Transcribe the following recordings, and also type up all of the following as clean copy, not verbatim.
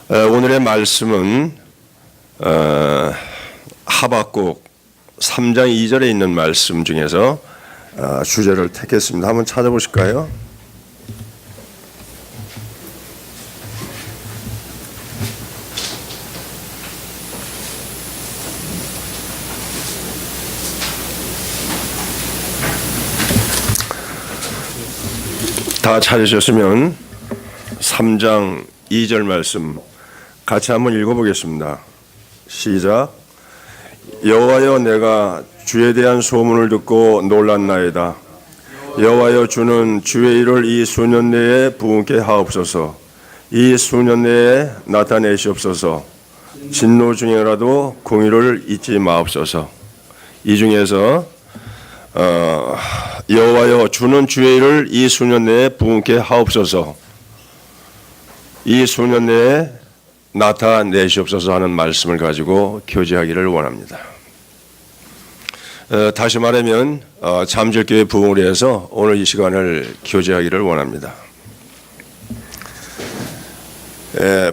오늘의 말씀은 하박국 3장 2절에 있는 말씀 중에서 주제를 택했습니다. 한번 찾아보실까요? 다 찾으셨으면 3장 2절 말씀 같이 한번 읽어보겠습니다. 시작. 여호와여, 내가 주에 대한 소문을 듣고 놀랐나이다. 여호와여, 주는 주의 일을 이 수년 내에 부응케 하옵소서. 이 수년 내에 나타내시옵소서. 진노 중에라도 공의를 잊지 마옵소서. 이 중에서 여호와여, 주는 주의 일을 이 수년 내에 부응케 하옵소서. 이 수년 내에 나타내시옵소서 하는 말씀을 가지고 교제하기를 원합니다. 다시 말하면 잠실교회 부흥을 위해서 오늘 이 시간을 교제하기를 원합니다.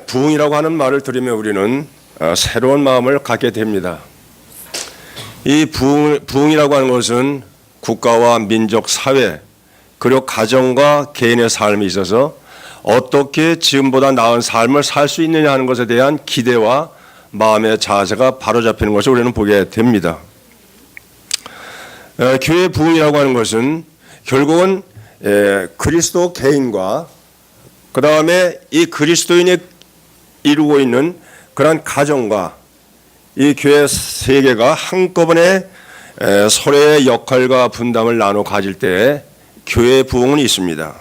부흥이라고 하는 말을 들으면 우리는 새로운 마음을 갖게 됩니다. 이 부흥이라고 하는 것은 국가와 민족, 사회, 그리고 가정과 개인의 삶에 있어서 어떻게 지금보다 나은 삶을 살 수 있느냐 하는 것에 대한 기대와 마음의 자세가 바로잡히는 것을 우리는 보게 됩니다. 교회 부흥이라고 하는 것은 결국은 그리스도 개인과 그 다음에 이 그리스도인이 이루고 있는 그러한 가정과 이 교회 세계가 한꺼번에 서로의 역할과 분담을 나눠 가질 때 교회 부흥은 있습니다.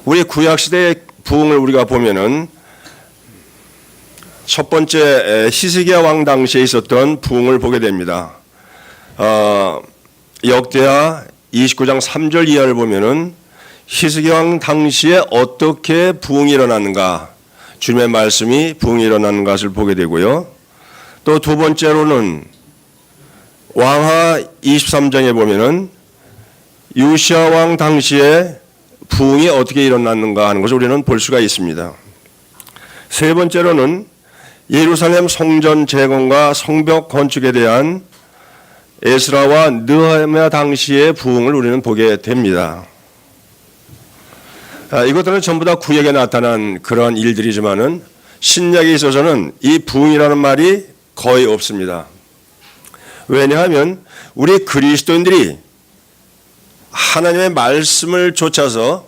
우리 구약시대의 부흥을 우리가 보면은 첫 번째 히스기야 왕 당시에 있었던 부흥을 보게 됩니다. 역대하 29장 3절 이하를 보면은 히스기야 왕 당시에 어떻게 부흥이 일어났는가, 주님의 말씀이 부흥이 일어나는 것을 보게 되고요. 또 두 번째로는 왕하 23장에 보면은 요시야 왕 당시에 부흥이 어떻게 일어났는가 하는 것을 우리는 볼 수가 있습니다. 세 번째로는 예루살렘 성전 재건과 성벽 건축에 대한 에스라와 느헤미야 당시의 부흥을 우리는 보게 됩니다. 이것들은 전부 다 구약에 나타난 그런 일들이지만은 신약에 있어서는 이 부흥이라는 말이 거의 없습니다. 왜냐하면 우리 그리스도인들이 하나님의 말씀을 좇아서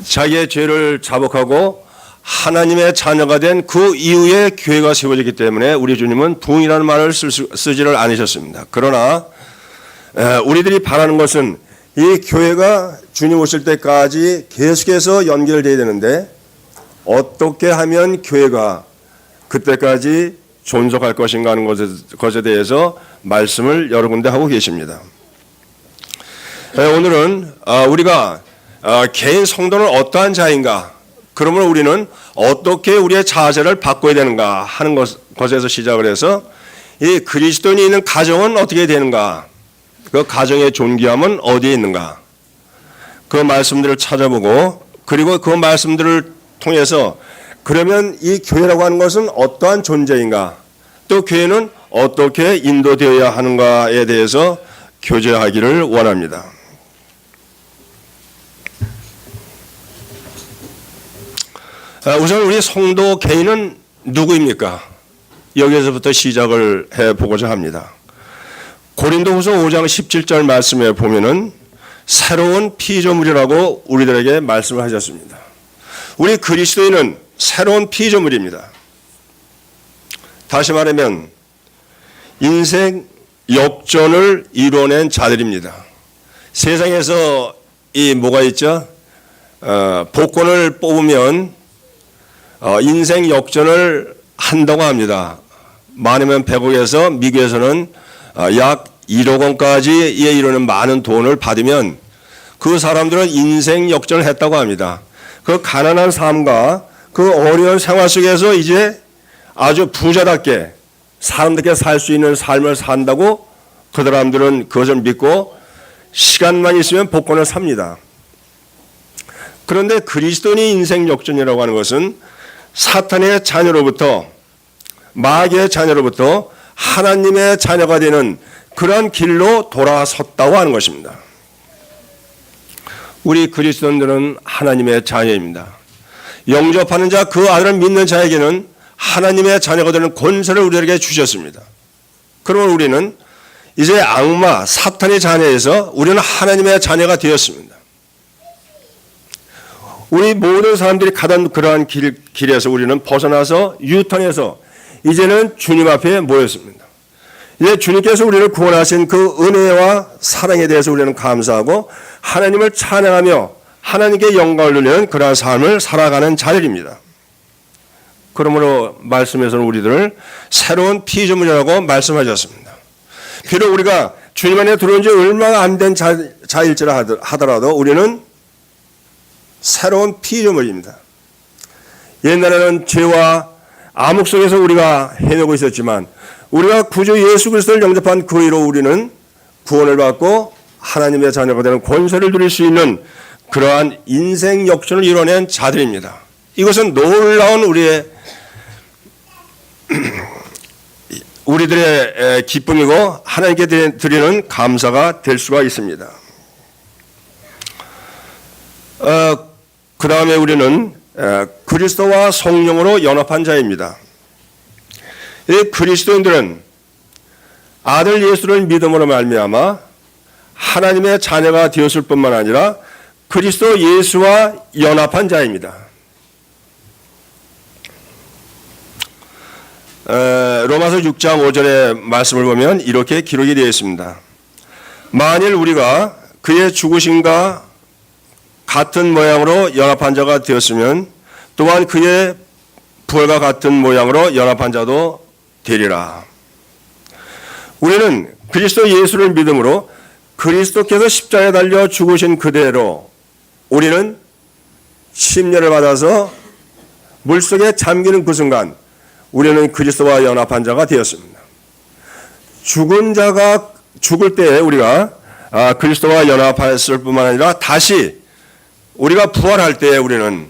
자기의 죄를 자복하고 하나님의 자녀가 된 그 이후에 교회가 세워졌기 때문에 우리 주님은 부흥이라는 말을 쓰지를 않으셨습니다. 그러나 우리들이 바라는 것은 이 교회가 주님 오실 때까지 계속해서 연결되어야 되는데 어떻게 하면 교회가 그때까지 존속할 것인가 하는 것에 대해서 말씀을 여러 군데 하고 계십니다. 오늘은 우리가 개인 성도는 어떠한 자인가, 그러면 우리는 어떻게 우리의 자세를 바꿔야 되는가 하는 것에서 시작을 해서 이 그리스도인이 있는 가정은 어떻게 되는가, 그 가정의 존귀함은 어디에 있는가, 그 말씀들을 찾아보고 그리고 그 말씀들을 통해서 그러면 이 교회라고 하는 것은 어떠한 존재인가, 또 교회는 어떻게 인도되어야 하는가에 대해서 교제하기를 원합니다. 우선 우리 성도 개인은 누구입니까? 여기서부터 시작을 해보고자 합니다. 고린도후서 5장 17절 말씀에 보면은 새로운 피조물이라고 우리들에게 말씀을 하셨습니다. 우리 그리스도인은 새로운 피조물입니다. 다시 말하면 인생 역전을 이뤄낸 자들입니다. 세상에서 이 뭐가 있죠? 복권을 뽑으면 인생 역전을 한다고 합니다. 많으면 100억에서 미국에서는 약 1억 원까지에 이르는 많은 돈을 받으면 그 사람들은 인생 역전을 했다고 합니다. 그 가난한 삶과 그 어려운 생활 속에서 이제 아주 부자답게 사람들께 살 수 있는 삶을 산다고 그 사람들은 그것을 믿고 시간만 있으면 복권을 삽니다. 그런데 그리스도인의 인생 역전이라고 하는 것은 사탄의 자녀로부터, 마귀의 자녀로부터 하나님의 자녀가 되는 그러한 길로 돌아섰다고 하는 것입니다. 우리 그리스도인들은 하나님의 자녀입니다. 영접하는 자, 그 아들을 믿는 자에게는 하나님의 자녀가 되는 권세를 우리에게 주셨습니다. 그러면 우리는 이제 악마, 사탄의 자녀에서 우리는 하나님의 자녀가 되었습니다. 우리 모든 사람들이 가던 그러한 길에서 우리는 벗어나서 유턴해서 이제는 주님 앞에 모였습니다. 이제 주님께서 우리를 구원하신 그 은혜와 사랑에 대해서 우리는 감사하고 하나님을 찬양하며 하나님께 영광을 돌리는 그러한 삶을 살아가는 자들입니다. 그러므로 말씀에서는 우리들을 새로운 피조물이라고 말씀하셨습니다. 비록 우리가 주님 안에 들어온 지 얼마가 안 된 자일지라 하더라도 우리는 새로운 피조물입니다. 옛날에는 죄와 암흑 속에서 우리가 헤매고 있었지만 우리가 구주 예수 그리스도를 영접한 그 이로 우리는 구원을 받고 하나님의 자녀가 되는 권세를 누릴 수 있는 그러한 인생 역전을 이뤄낸 자들입니다. 이것은 놀라운 우리들의 기쁨이고 하나님께 드리는 감사가 될 수가 있습니다. 그 다음에 우리는 그리스도와 성령으로 연합한 자입니다. 이 그리스도인들은 아들 예수를 믿음으로 말미암아 하나님의 자녀가 되었을 뿐만 아니라 그리스도 예수와 연합한 자입니다. 로마서 6장 5절의 말씀을 보면 이렇게 기록이 되어 있습니다. 만일 우리가 그의 죽으심과 같은 모양으로 연합한 자가 되었으면 또한 그의 부활과 같은 모양으로 연합한 자도 되리라. 우리는 그리스도 예수를 믿음으로 그리스도께서 십자가에 달려 죽으신 그대로 우리는 침례를 받아서 물속에 잠기는 그 순간 우리는 그리스도와 연합한 자가 되었습니다. 죽은 자가 죽을 때에 우리가 그리스도와 연합했을 뿐만 아니라 다시 우리가 부활할 때에 우리는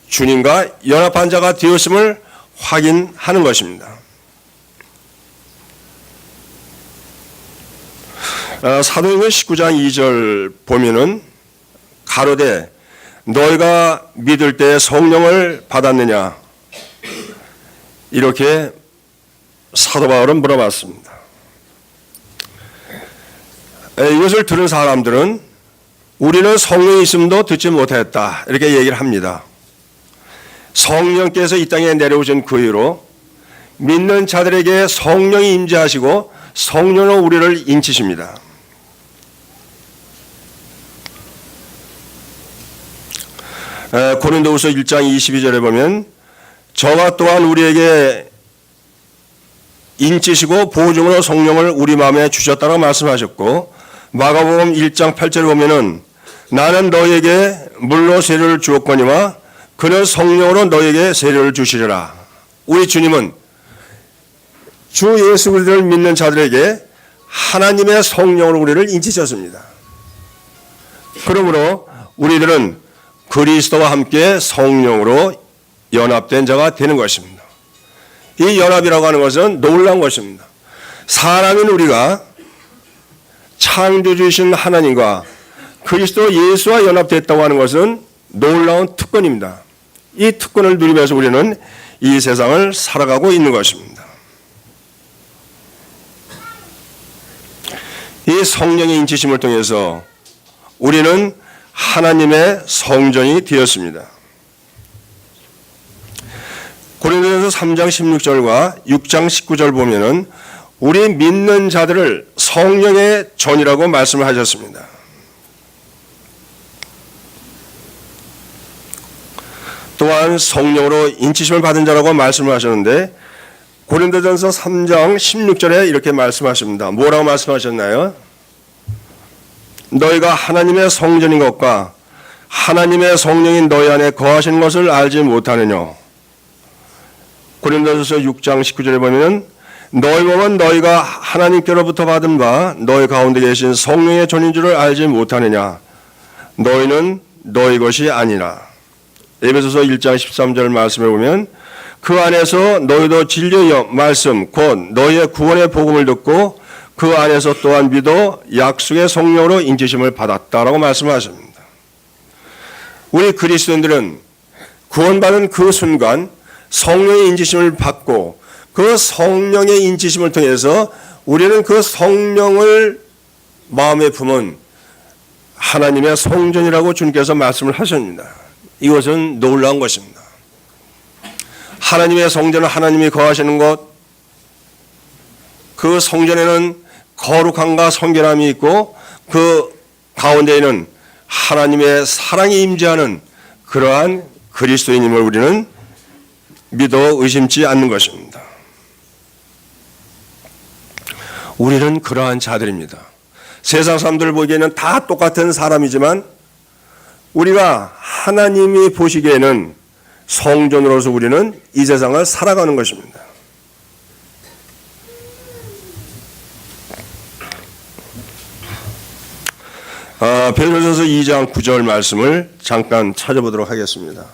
주님과 연합한 자가 되었음을 확인하는 것입니다. 사도행전 19장 2절 보면은 가로되 너희가 믿을 때 성령을 받았느냐 이렇게 사도 바울은 물어봤습니다. 이것을 들은 사람들은 우리는 성령이 있음도 듣지 못했다 이렇게 얘기를 합니다. 성령께서 이 땅에 내려오신 그 이후로 믿는 자들에게 성령이 임재하시고 성령으로 우리를 인치십니다. 고린도후서 1장 22절에 보면 저가 또한 우리에게 인치시고 보증으로 성령을 우리 마음에 주셨다고 말씀하셨고 마가복음 1장 8절에 보면은 나는 너희에게 물로 세례를 주었거니와 그는 성령으로 너희에게 세례를 주시리라. 우리 주님은 주 예수 그리스도를 믿는 자들에게 하나님의 성령으로 우리를 인치셨습니다. 그러므로 우리들은 그리스도와 함께 성령으로 연합된 자가 되는 것입니다. 이 연합이라고 하는 것은 놀라운 것입니다. 사람인 우리가 창조주이신 하나님과 그리스도 예수와 연합됐다고 하는 것은 놀라운 특권입니다. 이 특권을 누리면서 우리는 이 세상을 살아가고 있는 것입니다. 이 성령의 인치심을 통해서 우리는 하나님의 성전이 되었습니다. 고린도전서 3장 16절과 6장 19절 보면은 우리 믿는 자들을 성령의 전이라고 말씀을 하셨습니다. 또한 성령으로 인치심을 받은 자라고 말씀을 하셨는데 고린도전서 3장 16절에 이렇게 말씀하십니다. 뭐라고 말씀하셨나요? 너희가 하나님의 성전인 것과 하나님의 성령인 너희 안에 거하시는 것을 알지 못하느냐. 고린도전서 6장 19절에 보면 너희 몸은 너희가 하나님께로부터 받은 바 너희 가운데 계신 성령의 전인 줄을 알지 못하느냐. 너희는 너희 것이 아니라. 에베소서 1장 13절 말씀에 보면 그 안에서 너희도 진리의 말씀 곧 너희의 구원의 복음을 듣고 그 안에서 또한 믿어 약속의 성령으로 인치심을 받았다라고 말씀하십니다. 우리 그리스도인들은 구원받은 그 순간 성령의 인치심을 받고 그 성령의 인치심을 통해서 우리는 그 성령을 마음에 품은 하나님의 성전이라고 주님께서 말씀을 하십니다. 이것은 놀라운 것입니다. 하나님의 성전은 하나님이 거하시는 것, 그 성전에는 거룩함과 성결함이 있고 그 가운데에는 하나님의 사랑이 임재하는 그러한 그리스도인임을 우리는 믿어 의심치 않는 것입니다. 우리는 그러한 자들입니다. 세상 사람들 보기에는 다 똑같은 사람이지만 우리가 하나님이 보시기에는 성전으로서 우리는 이 세상을 살아가는 것입니다. 베드로전서 2장 9절 말씀을 잠깐 찾아보도록 하겠습니다.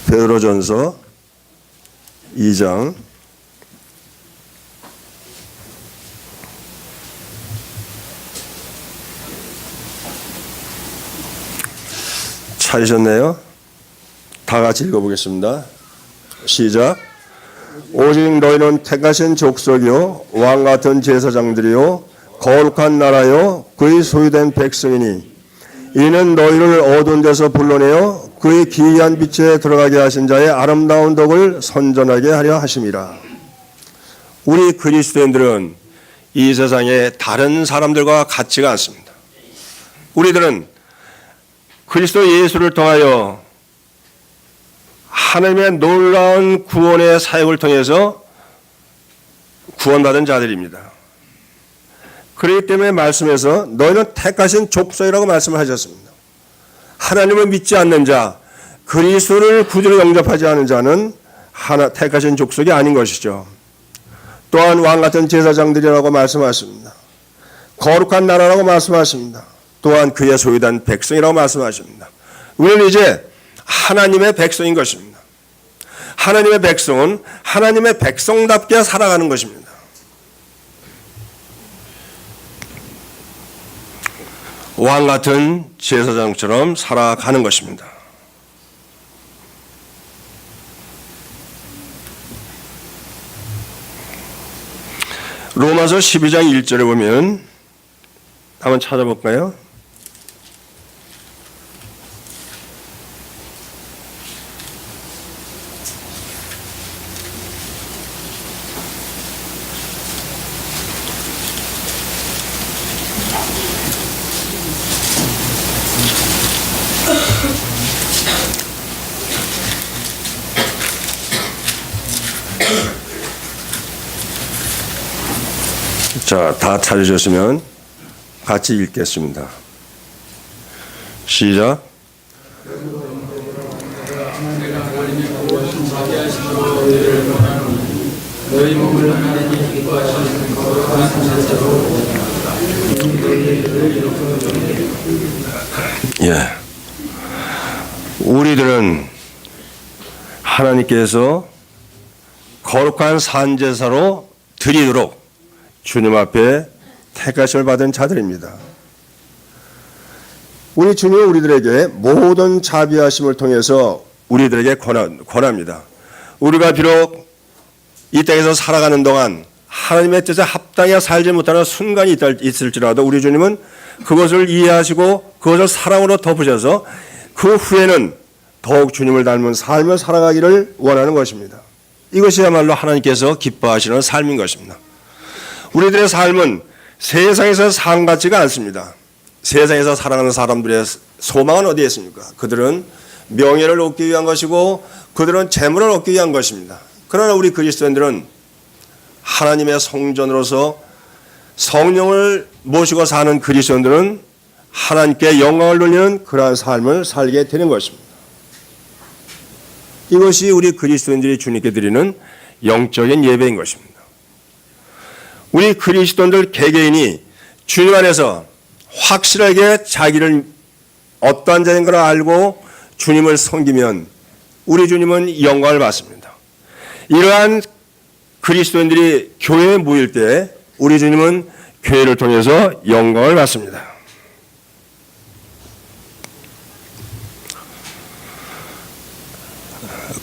베드로전서 2장 찾으셨네요? 다 같이 읽어보겠습니다. 시작. 오직 너희는 택하신 족속이요 왕같은 제사장들이요 거룩한 나라요 그의 소유된 백성이니 이는 너희를 어두운 데서 불러내어 그의 기이한 빛에 들어가게 하신 자의 아름다운 덕을 선전하게 하려 하심이라. 우리 그리스도인들은 이 세상의 다른 사람들과 같지가 않습니다. 우리들은 그리스도 예수를 통하여 하나님의 놀라운 구원의 사역을 통해서 구원받은 자들입니다. 그렇기 때문에 말씀에서 너희는 택하신 족속이라고 말씀을 하셨습니다. 하나님을 믿지 않는 자, 그리스도를 구주로 영접하지 않은 자는 택하신 족속이 아닌 것이죠. 또한 왕같은 제사장들이라고 말씀하십니다. 거룩한 나라라고 말씀하십니다. 또한 그의 소유된 백성이라고 말씀하십니다. 우리는 이제 하나님의 백성인 것입니다. 하나님의 백성은 하나님의 백성답게 살아가는 것입니다. 왕 같은 제사장처럼 살아가는 것입니다. 로마서 12장 1절에 보면 한번 찾아볼까요? 자, 다 찾으셨으면 같이 읽겠습니다. 시작. 예. 우리들은 하나님께서 거룩한 산제사로 드리도록 주님 앞에 택하심을 받은 자들입니다. 우리 주님은 우리들에게 모든 자비하심을 통해서 우리들에게 권합니다. 우리가 비록 이 땅에서 살아가는 동안 하나님의 뜻에 합당해 살지 못하는 순간이 있을지라도 우리 주님은 그것을 이해하시고 그것을 사랑으로 덮으셔서 그 후에는 더욱 주님을 닮은 삶을 살아가기를 원하는 것입니다. 이것이야말로 하나님께서 기뻐하시는 삶인 것입니다. 우리들의 삶은 세상에서 산 같지가 않습니다. 세상에서 살아가는 사람들의 소망은 어디에 있습니까? 그들은 명예를 얻기 위한 것이고 그들은 재물을 얻기 위한 것입니다. 그러나 우리 그리스도인들은 하나님의 성전으로서 성령을 모시고 사는 그리스도인들은 하나님께 영광을 돌리는 그러한 삶을 살게 되는 것입니다. 이것이 우리 그리스도인들이 주님께 드리는 영적인 예배인 것입니다. 우리 그리스도인들 개개인이 주님 안에서 확실하게 자기를 어떠한 자인 걸 알고 주님을 섬기면 우리 주님은 영광을 받습니다. 이러한 그리스도인들이 교회에 모일 때 우리 주님은 교회를 통해서 영광을 받습니다.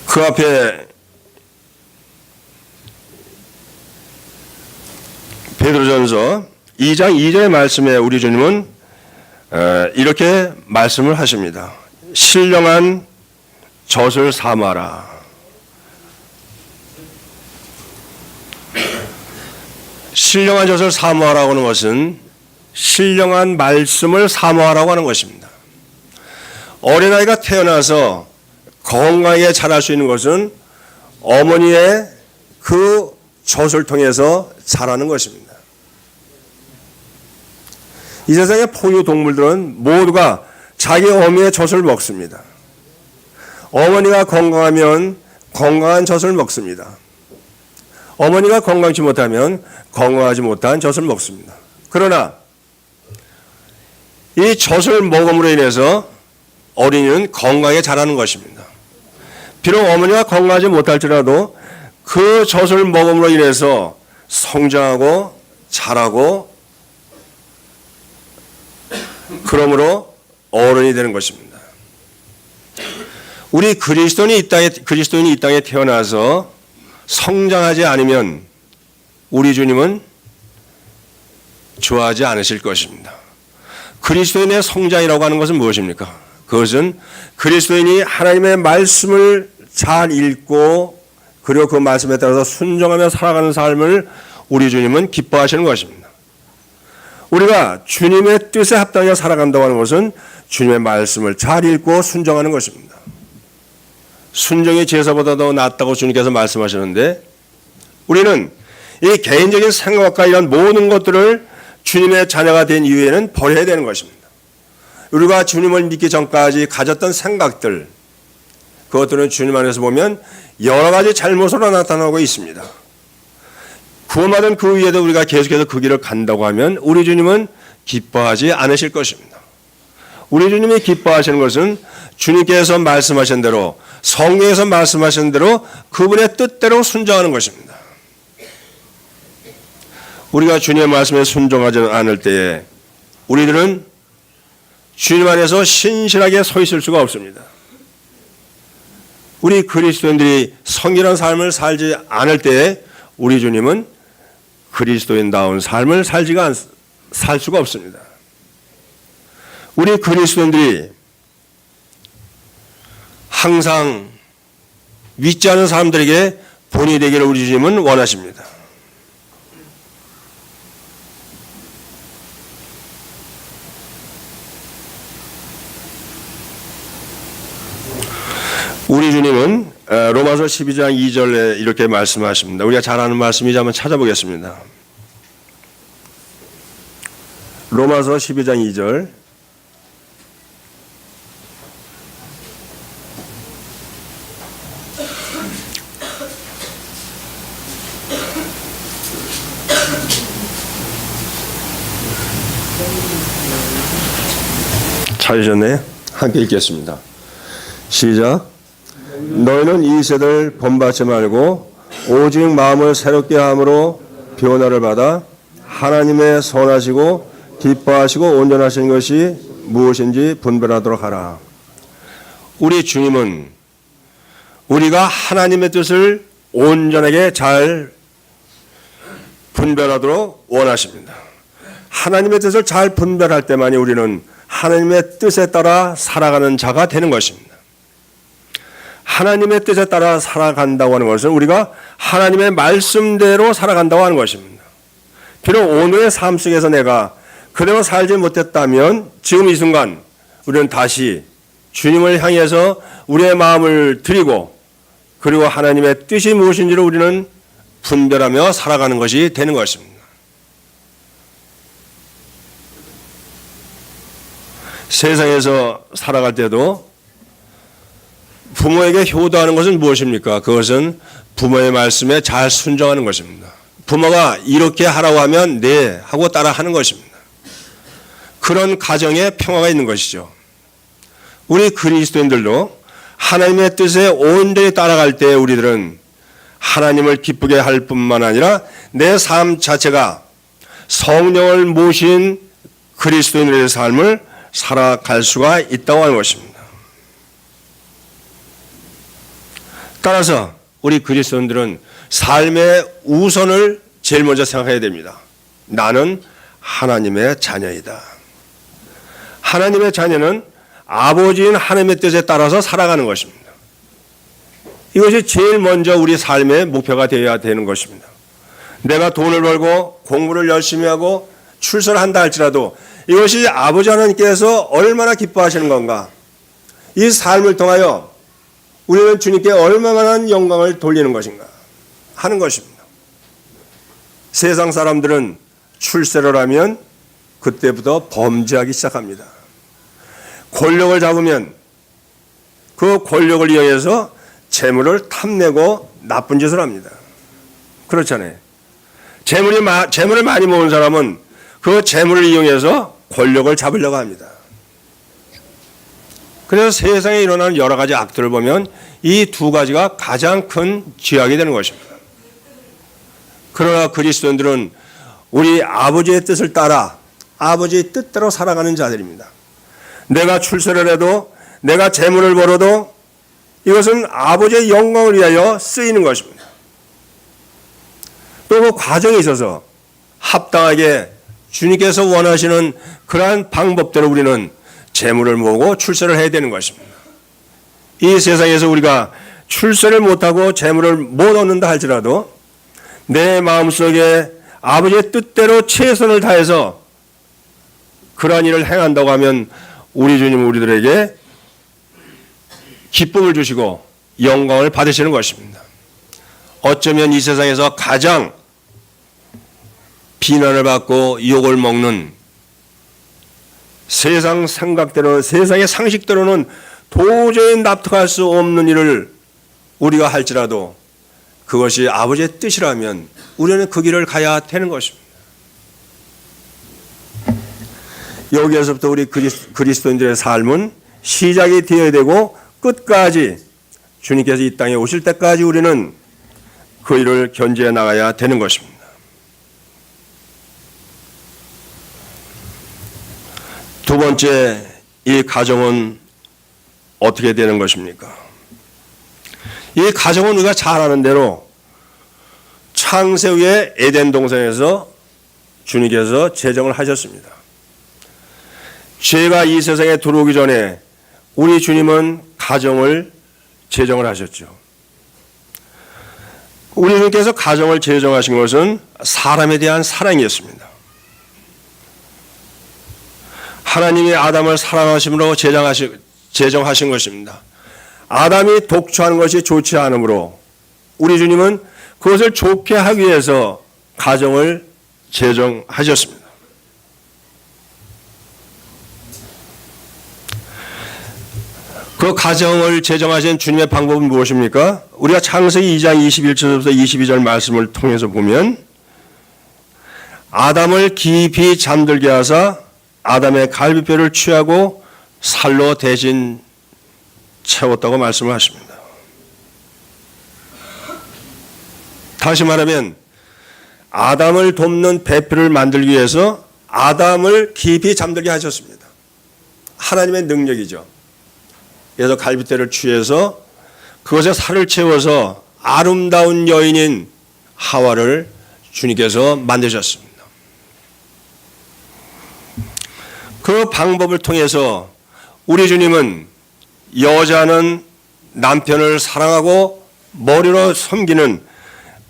그 앞에 베드로전서 2장 2절의 말씀에 우리 주님은 이렇게 말씀을 하십니다. 신령한 젖을 사모하라. 신령한 젖을 사모하라고 하는 것은 신령한 말씀을 사모하라고 하는 것입니다. 어린아이가 태어나서 건강하게 자랄 수 있는 것은 어머니의 그 젖을 통해서 자라는 것입니다. 이 세상의 포유 동물들은 모두가 자기 어머니의 젖을 먹습니다. 어머니가 건강하면 건강한 젖을 먹습니다. 어머니가 건강치 못하면 건강하지 못한 젖을 먹습니다. 그러나 이 젖을 먹음으로 인해서 어린이는 건강하게 자라는 것입니다. 비록 어머니가 건강하지 못할지라도 그 젖을 먹음으로 인해서 성장하고 자라고 그러므로 어른이 되는 것입니다. 우리 그리스도인이 이 땅에 태어나서 성장하지 않으면 우리 주님은 좋아하지 않으실 것입니다. 그리스도인의 성장이라고 하는 것은 무엇입니까? 그것은 그리스도인이 하나님의 말씀을 잘 읽고 그리고 그 말씀에 따라서 순종하며 살아가는 삶을 우리 주님은 기뻐하시는 것입니다. 우리가 주님의 뜻에 합당하여 살아간다고 하는 것은 주님의 말씀을 잘 읽고 순종하는 것입니다. 순종이 제사보다 더 낫다고 주님께서 말씀하시는데 우리는 이 개인적인 생각과 이런 모든 것들을 주님의 자녀가 된 이후에는 버려야 되는 것입니다. 우리가 주님을 믿기 전까지 가졌던 생각들, 그것들은 주님 안에서 보면 여러 가지 잘못으로 나타나고 있습니다. 구원받은 그 위에도 우리가 계속해서 그 길을 간다고 하면 우리 주님은 기뻐하지 않으실 것입니다. 우리 주님이 기뻐하시는 것은 주님께서 말씀하신 대로, 성경에서 말씀하신 대로 그분의 뜻대로 순종하는 것입니다. 우리가 주님의 말씀에 순종하지 않을 때에 우리들은 주님 안에서 신실하게 서 있을 수가 없습니다. 우리 그리스도인들이 성결한 삶을 살지 않을 때에 우리 주님은 그리스도인다운 삶을 살 수가 없습니다. 우리 그리스도인들이 항상 믿지 않은 사람들에게 본이 되기를 우리 주님은 원하십니다. 우리 주님은 로마서 12장 2절에 이렇게 말씀하십니다. 우리가 잘 아는 말씀이지 한번 찾아보겠습니다. 로마서 12장 2절. 찾으셨네요? 함께 읽겠습니다. 시작. 너희는 이 세대를 본받지 말고 오직 마음을 새롭게 함으로 변화를 받아 하나님의 선하시고 기뻐하시고 온전하신 것이 무엇인지 분별하도록 하라. 우리 주님은 우리가 하나님의 뜻을 온전하게 잘 분별하도록 원하십니다. 하나님의 뜻을 잘 분별할 때만이 우리는 하나님의 뜻에 따라 살아가는 자가 되는 것입니다. 하나님의 뜻에 따라 살아간다고 하는 것은 우리가 하나님의 말씀대로 살아간다고 하는 것입니다. 비록 오늘의 삶 속에서 내가 그대로 살지 못했다면 지금 이 순간 우리는 다시 주님을 향해서 우리의 마음을 드리고 그리고 하나님의 뜻이 무엇인지를 우리는 분별하며 살아가는 것이 되는 것입니다. 세상에서 살아갈 때도 부모에게 효도하는 것은 무엇입니까? 그것은 부모의 말씀에 잘 순종하는 것입니다. 부모가 이렇게 하라고 하면 네 하고 따라하는 것입니다. 그런 가정에 평화가 있는 것이죠. 우리 그리스도인들도 하나님의 뜻에 온전히 따라갈 때 우리들은 하나님을 기쁘게 할 뿐만 아니라 내 삶 자체가 성령을 모신 그리스도인의 삶을 살아갈 수가 있다고 하는 것입니다. 따라서 우리 그리스도인들은 삶의 우선을 제일 먼저 생각해야 됩니다. 나는 하나님의 자녀이다. 하나님의 자녀는 아버지인 하나님의 뜻에 따라서 살아가는 것입니다. 이것이 제일 먼저 우리 삶의 목표가 되어야 되는 것입니다. 내가 돈을 벌고 공부를 열심히 하고 출세를 한다 할지라도 이것이 아버지 하나님께서 얼마나 기뻐하시는 건가? 이 삶을 통하여 우리는 주님께 얼마나 영광을 돌리는 것인가 하는 것입니다. 세상 사람들은 출세를 하면 그때부터 범죄하기 시작합니다. 권력을 잡으면 그 권력을 이용해서 재물을 탐내고 나쁜 짓을 합니다. 그렇잖아요. 재물을 많이 모은 사람은 그 재물을 이용해서 권력을 잡으려고 합니다. 그래서 세상에 일어나는 여러 가지 악들을 보면 이 두 가지가 가장 큰 죄악이 되는 것입니다. 그러나 그리스도인들은 우리 아버지의 뜻을 따라 아버지의 뜻대로 살아가는 자들입니다. 내가 출세를 해도 내가 재물을 벌어도 이것은 아버지의 영광을 위하여 쓰이는 것입니다. 또 그 과정에 있어서 합당하게 주님께서 원하시는 그러한 방법대로 우리는 재물을 모으고 출세를 해야 되는 것입니다. 이 세상에서 우리가 출세를 못하고 재물을 못 얻는다 할지라도 내 마음속에 아버지의 뜻대로 최선을 다해서 그러한 일을 행한다고 하면 우리 주님은 우리들에게 기쁨을 주시고 영광을 받으시는 것입니다. 어쩌면 이 세상에서 가장 비난을 받고 욕을 먹는 세상 생각대로 세상의 상식대로는 도저히 납득할 수 없는 일을 우리가 할지라도 그것이 아버지의 뜻이라면 우리는 그 길을 가야 되는 것입니다. 여기에서부터 우리 그리스도인들의 삶은 시작이 되어야 되고 끝까지 주님께서 이 땅에 오실 때까지 우리는 그 일을 견지해 나가야 되는 것입니다. 두 번째, 이 가정은 어떻게 되는 것입니까? 이 가정은 우리가 잘 아는 대로 창세후에 에덴 동산에서 주님께서 제정을 하셨습니다. 죄가 이 세상에 들어오기 전에 우리 주님은 가정을 제정을 하셨죠. 우리 주님께서 가정을 제정하신 것은 사람에 대한 사랑이었습니다. 하나님이 아담을 사랑하심으로 제정하신 것입니다. 아담이 독초하는 것이 좋지 않으므로 우리 주님은 그것을 좋게 하기 위해서 가정을 제정하셨습니다. 그 가정을 제정하신 주님의 방법은 무엇입니까? 우리가 창세기 2장 21절부터 22절 말씀을 통해서 보면 아담을 깊이 잠들게 하사 아담의 갈비뼈를 취하고 살로 대신 채웠다고 말씀을 하십니다. 다시 말하면 아담을 돕는 배필을 만들기 위해서 아담을 깊이 잠들게 하셨습니다. 하나님의 능력이죠. 그래서 갈비뼈를 취해서 그것에 살을 채워서 아름다운 여인인 하와를 주님께서 만드셨습니다. 그 방법을 통해서 우리 주님은 여자는 남편을 사랑하고 머리로 섬기는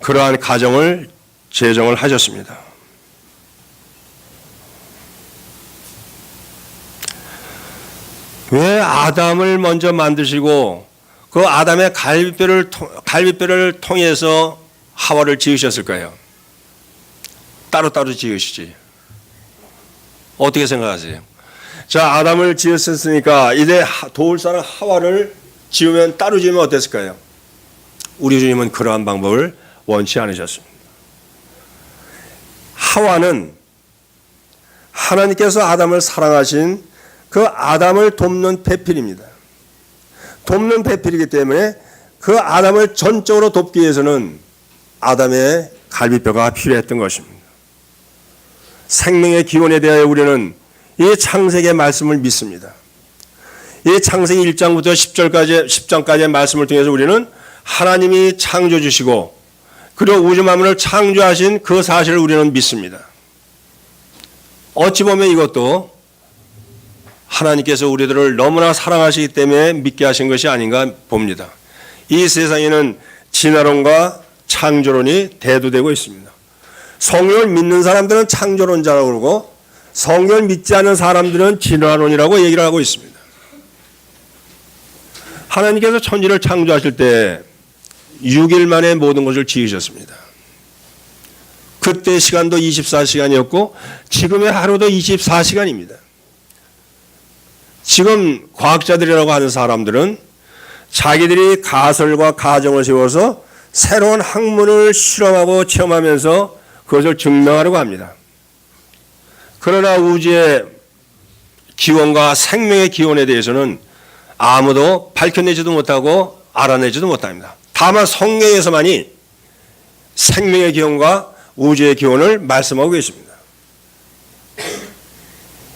그러한 가정을 제정을 하셨습니다. 왜 아담을 먼저 만드시고 그 아담의 갈비뼈를 통해서 하와를 지으셨을까요? 따로따로 지으시지. 어떻게 생각하세요? 자, 아담을 지었으니까 이제 도울 사람 하와를 지으면 따로 지으면 어땠을까요? 우리 주님은 그러한 방법을 원치 않으셨습니다. 하나님께서 아담을 사랑하신 그 아담을 돕는 배필입니다. 돕는 배필이기 때문에 그 아담을 전적으로 돕기 위해서는 아담의 갈비뼈가 필요했던 것입니다. 생명의 기원에 대하여 우리는 이 창세기의 말씀을 믿습니다. 이 창세기 1장부터 10장까지의 말씀을 통해서 우리는 하나님이 창조 주시고 그리고 우주 만물을 창조하신 그 사실을 우리는 믿습니다. 어찌 보면 이것도 하나님께서 우리들을 너무나 사랑하시기 때문에 믿게 하신 것이 아닌가 봅니다. 이 세상에는 진화론과 창조론이 대두되고 있습니다. 성경을 믿는 사람들은 창조론자라고 그러고 성경을 믿지 않는 사람들은 진화론이라고 얘기를 하고 있습니다. 하나님께서 천지를 창조하실 때 6일 만에 모든 것을 지으셨습니다. 그때 시간도 24시간이었고 지금의 하루도 24시간입니다. 지금 과학자들이라고 하는 사람들은 자기들이 가설과 가정을 세워서 새로운 학문을 실험하고 체험하면서 그것을 증명하려고 합니다. 그러나 우주의 기원과 생명의 기원에 대해서는 아무도 밝혀내지도 못하고 알아내지도 못합니다. 다만 성경에서만이 생명의 기원과 우주의 기원을 말씀하고 계십니다.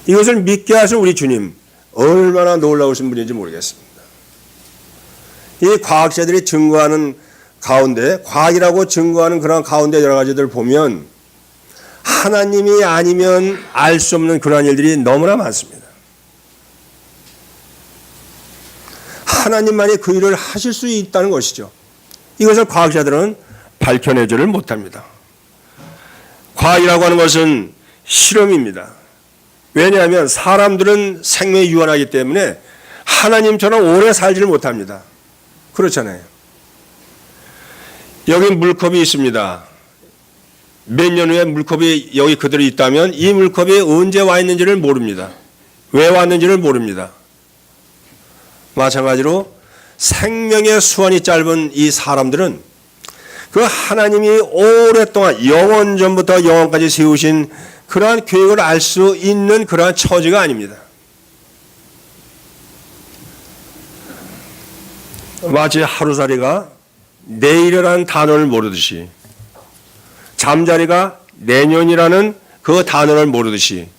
이것을 믿게 하신 우리 주님 얼마나 놀라우신 분인지 모르겠습니다. 이 과학자들이 증거하는 가운데 과학이라고 증거하는 그런 가운데 여러 가지들 보면 하나님이 아니면 알 수 없는 그러한 일들이 너무나 많습니다. 하나님만이 그 일을 하실 수 있다는 것이죠. 이것을 과학자들은 밝혀내지를 못합니다. 과학이라고 하는 것은 실험입니다. 왜냐하면 사람들은 생명이 유한하기 때문에 하나님처럼 오래 살지를 못합니다. 그렇잖아요. 여기 물컵이 있습니다. 몇 년 후에 물컵이 여기 그대로 있다면 이 물컵이 언제 와 있는지를 모릅니다. 왜 왔는지를 모릅니다. 마찬가지로 생명의 수완이 짧은 이 사람들은 그 하나님이 오랫동안 영원 전부터 영원까지 세우신 그러한 계획을 알 수 있는 그러한 처지가 아닙니다. 마치 하루살이가 내일이라는 단어를 모르듯이 잠자리가 내년이라는 그 단어를 모르듯이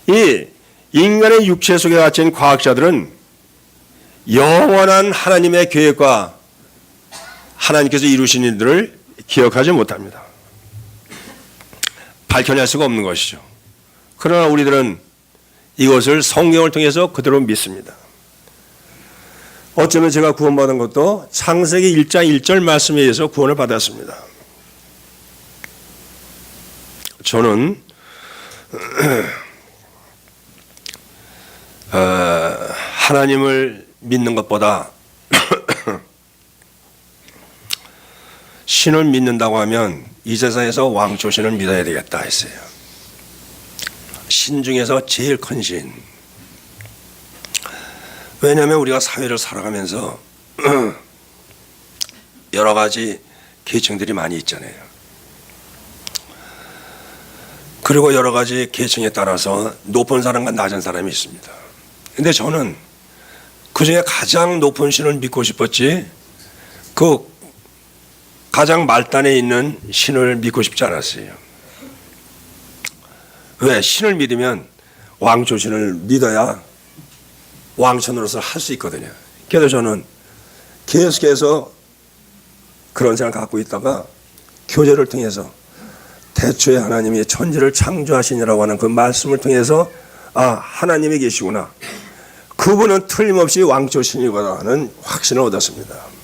이 인간의 육체 속에 갇힌 과학자들은 영원한 하나님의 계획과 하나님께서 이루신 일들을 기억하지 못합니다. 밝혀낼 수가 없는 것이죠. 그러나 우리들은 이것을 성경을 통해서 그대로 믿습니다. 어쩌면 제가 구원받은 것도 창세기 1장 1절 말씀에 의해서 구원을 받았습니다. 저는 하나님을 믿는 것보다 신을 믿는다고 하면 이 세상에서 왕초신을 믿어야 되겠다 했어요. 신 중에서 제일 큰 신. 왜냐하면 우리가 사회를 살아가면서 여러 가지 계층들이 많이 있잖아요. 그리고 여러 가지 계층에 따라서 높은 사람과 낮은 사람이 있습니다. 근데 저는 그 중에 가장 높은 신을 믿고 싶었지 그 가장 말단에 있는 신을 믿고 싶지 않았어요. 왜? 신을 믿으면 왕초신을 믿어야 왕천으로서 할 수 있거든요. 그래서 저는 계속해서 그런 생각을 갖고 있다가 교제를 통해서 태초에 하나님이 천지를 창조하시니라고 하는 그 말씀을 통해서 하나님이 계시구나. 그분은 틀림없이 왕초신이구나 하는 확신을 얻었습니다.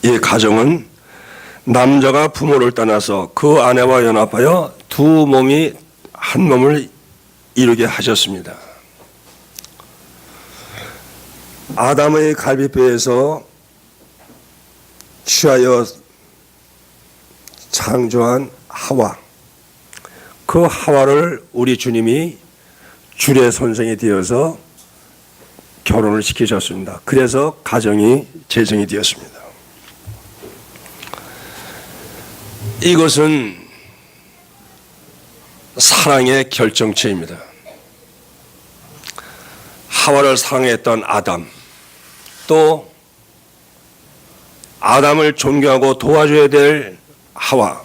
이 가정은 남자가 부모를 떠나서 그 아내와 연합하여 두 몸이 한 몸을 이루게 하셨습니다. 아담의 갈비뼈에서 취하여 창조한 하와, 그 하와를 우리 주님이 주례 선생이 되어서 결혼을 시키셨습니다. 그래서 가정이 재정이 되었습니다. 이것은 사랑의 결정체입니다. 하와를 사랑했던 아담, 또 아담을 존경하고 도와줘야 될 하와,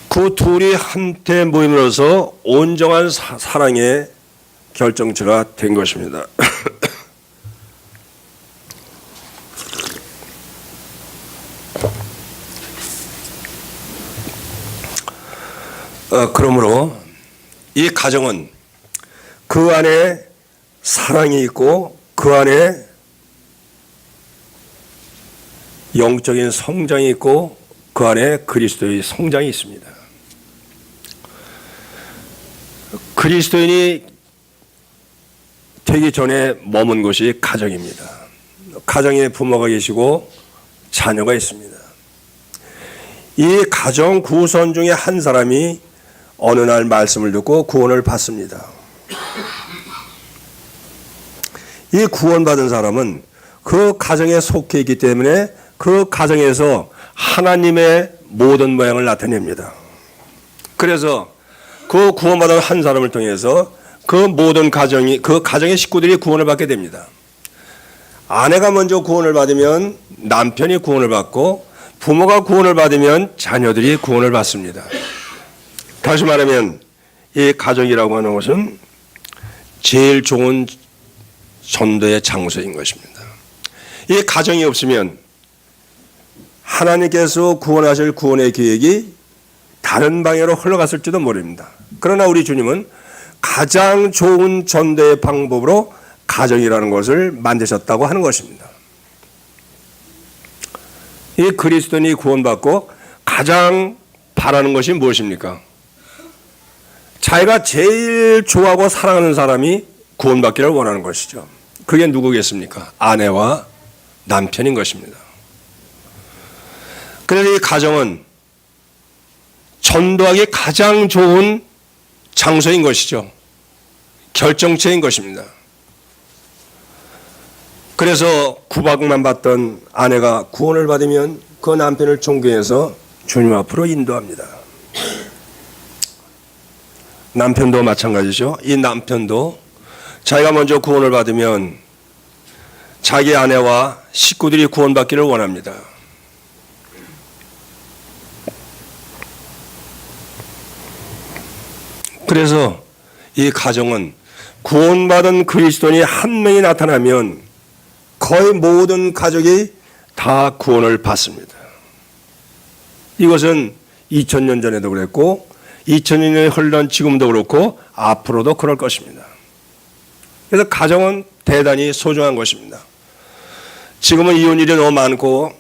그 둘이 한테 모임으로써 온전한 사랑의 결정체가 된 것입니다. 그러므로 이 가정은 그 안에 사랑이 있고 그 안에 영적인 성장이 있고 그 안에 그리스도의 성장이 있습니다. 그리스도인이 되기 전에 머문 곳이 가정입니다. 가정에 부모가 계시고 자녀가 있습니다. 이 가정 구성 중에 한 사람이 어느 날 말씀을 듣고 구원을 받습니다. 이 구원받은 사람은 그 가정에 속해 있기 때문에 그 가정에서 하나님의 모든 모양을 나타냅니다. 그래서 그 구원받은 한 사람을 통해서 그 모든 가정이, 그 가정의 식구들이 구원을 받게 됩니다. 아내가 먼저 구원을 받으면 남편이 구원을 받고, 부모가 구원을 받으면 자녀들이 구원을 받습니다. 다시 말하면 이 가정이라고 하는 것은 제일 좋은 전도의 장소인 것입니다. 이 가정이 없으면 하나님께서 구원하실 구원의 계획이 다른 방향으로 흘러갔을지도 모릅니다. 그러나 우리 주님은 가장 좋은 전도의 방법으로 가정이라는 것을 만드셨다고 하는 것입니다. 이 그리스도인이 구원받고 가장 바라는 것이 무엇입니까? 자기가 제일 좋아하고 사랑하는 사람이 구원받기를 원하는 것이죠. 그게 누구겠습니까? 아내와 남편인 것입니다. 그래서 이 가정은 전도하기 가장 좋은 장소인 것이죠. 결정체인 것입니다. 그래서 구박만 받던 아내가 구원을 받으면 그 남편을 존경해서 주님 앞으로 인도합니다. 남편도 마찬가지죠. 이 남편도 자기가 먼저 구원을 받으면 자기 아내와 식구들이 구원받기를 원합니다. 그래서 이 가정은 구원받은 그리스도인이 한 명이 나타나면 거의 모든 가족이 다 구원을 받습니다. 이것은 2000년 전에도 그랬고 2000년에 흘러간 지금도 그렇고 앞으로도 그럴 것입니다. 그래서 가정은 대단히 소중한 것입니다. 지금은 이혼일이 너무 많고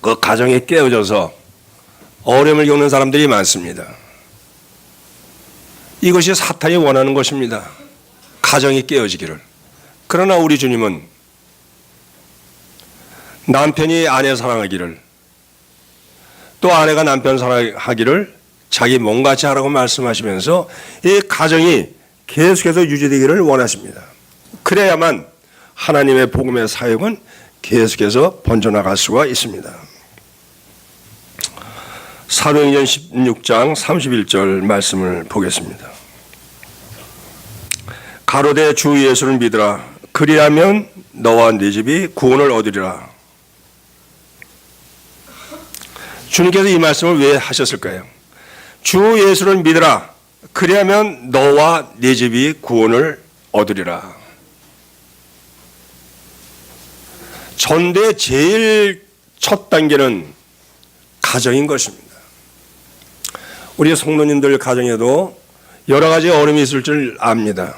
그 가정이 깨어져서 어려움을 겪는 사람들이 많습니다. 이것이 사탄이 원하는 것입니다. 가정이 깨어지기를. 그러나 우리 주님은 남편이 아내 사랑하기를, 또 아내가 남편 사랑하기를 자기 몸같이 하라고 말씀하시면서 이 가정이 계속해서 유지되기를 원하십니다. 그래야만 하나님의 복음의 사역은 계속해서 번져나갈 수가 있습니다. 사도행전 16장 31절 말씀을 보겠습니다. 가로되 주 예수를 믿으라. 그리하면 너와 네 집이 구원을 얻으리라. 주님께서 이 말씀을 왜 하셨을까요? 주 예수를 믿으라. 그리하면 너와 네 집이 구원을 얻으리라. 전도의 제일 첫 단계는 가정인 것입니다. 우리 성도님들 가정에도 여러 가지 어려움이 있을 줄 압니다.